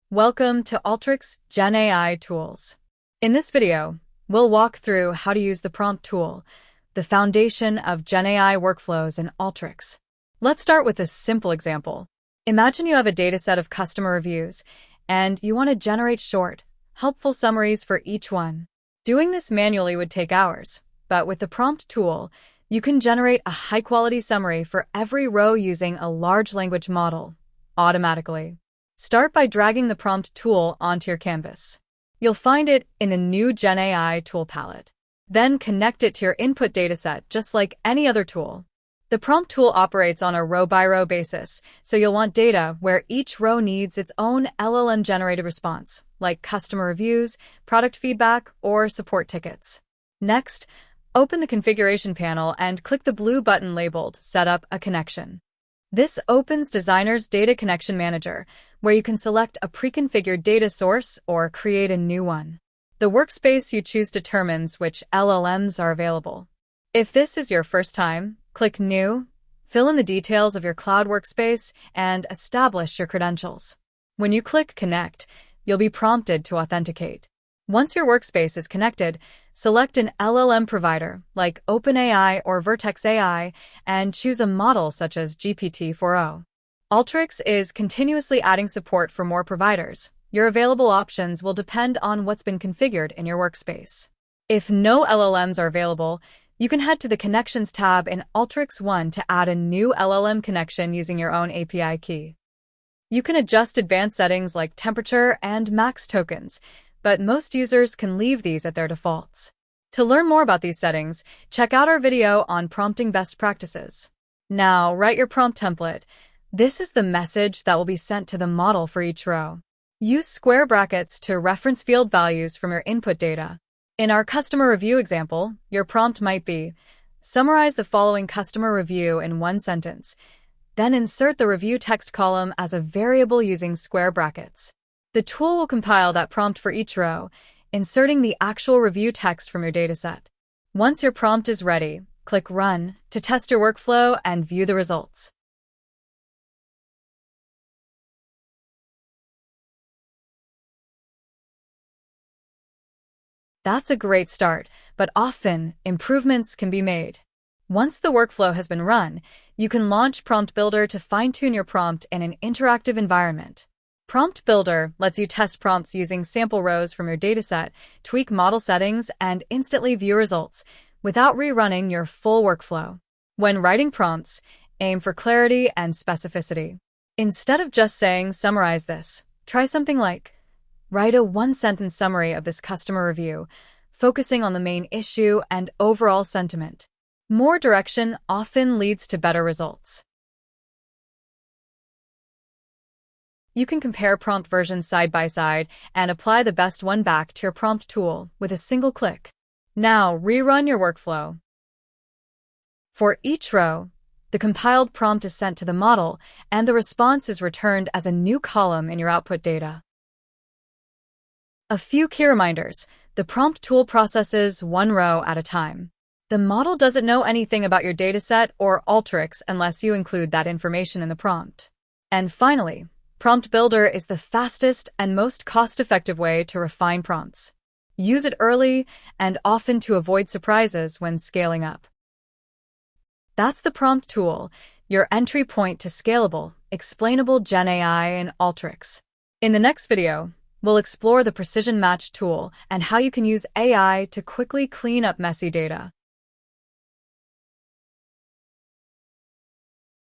Welcome to Alteryx Gen AI Tools. In this video, we'll walk through how to use the prompt tool, the foundation of Gen AI workflows in Alteryx. Let's start with a simple example. Imagine you have a dataset of customer reviews, and you want to generate short, helpful summaries for each one. Doing this manually would take hours, but with the prompt tool, you can generate a high-quality summary for every row using a large language model automatically. Start by dragging the prompt tool onto your canvas. You'll find it in the new Gen AI tool palette. Then connect it to your input dataset just like any other tool. The prompt tool operates on a row-by-row basis, so you'll want data where each row needs its own LLM-generated response, like customer reviews, product feedback, or support tickets. Next, open the configuration panel and click the blue button labeled Set up a connection. This opens Designer's Data Connection Manager, where you can select a pre-configured data source or create a new one. The workspace you choose determines which LLMs are available. If this is your first time, click New, fill in the details of your cloud workspace, and establish your credentials. When you click Connect, you'll be prompted to authenticate. Once your workspace is connected, select an LLM provider like OpenAI or Vertex AI and choose a model such as GPT-4o. Alteryx is continuously adding support for more providers. Your available options will depend on what's been configured in your workspace. If no LLMs are available, you can head to the Connections tab in Alteryx One to add a new LLM connection using your own API key. You can adjust advanced settings like temperature and max tokens, but most users can leave these at their defaults. To learn more about these settings, check out our video on prompting best practices. Now, write your prompt template. This is the message that will be sent to the model for each row. Use square brackets to reference field values from your input data. In our customer review example, your prompt might be, summarize the following customer review in one sentence, then insert the review text column as a variable using square brackets. The tool will compile that prompt for each row, inserting the actual review text from your dataset. Once your prompt is ready, click Run to test your workflow and view the results. That's a great start, but often improvements can be made. Once the workflow has been run, you can launch Prompt Builder to fine-tune your prompt in an interactive environment. Prompt Builder lets you test prompts using sample rows from your dataset, tweak model settings, and instantly view results without rerunning your full workflow. When writing prompts, aim for clarity and specificity. Instead of just saying, summarize this, try something like, write a one-sentence summary of this customer review, focusing on the main issue and overall sentiment. More direction often leads to better results. You can compare prompt versions side by side and apply the best one back to your prompt tool with a single click. Now, rerun your workflow. For each row, the compiled prompt is sent to the model, and the response is returned as a new column in your output data. A few key reminders. The prompt tool processes one row at a time. The model doesn't know anything about your dataset or Alteryx unless you include that information in the prompt. And finally, Prompt Builder is the fastest and most cost-effective way to refine prompts. Use it early and often to avoid surprises when scaling up. That's the prompt tool, your entry point to scalable, explainable Gen AI in Alteryx. In the next video, we'll explore the Precision Match tool and how you can use AI to quickly clean up messy data.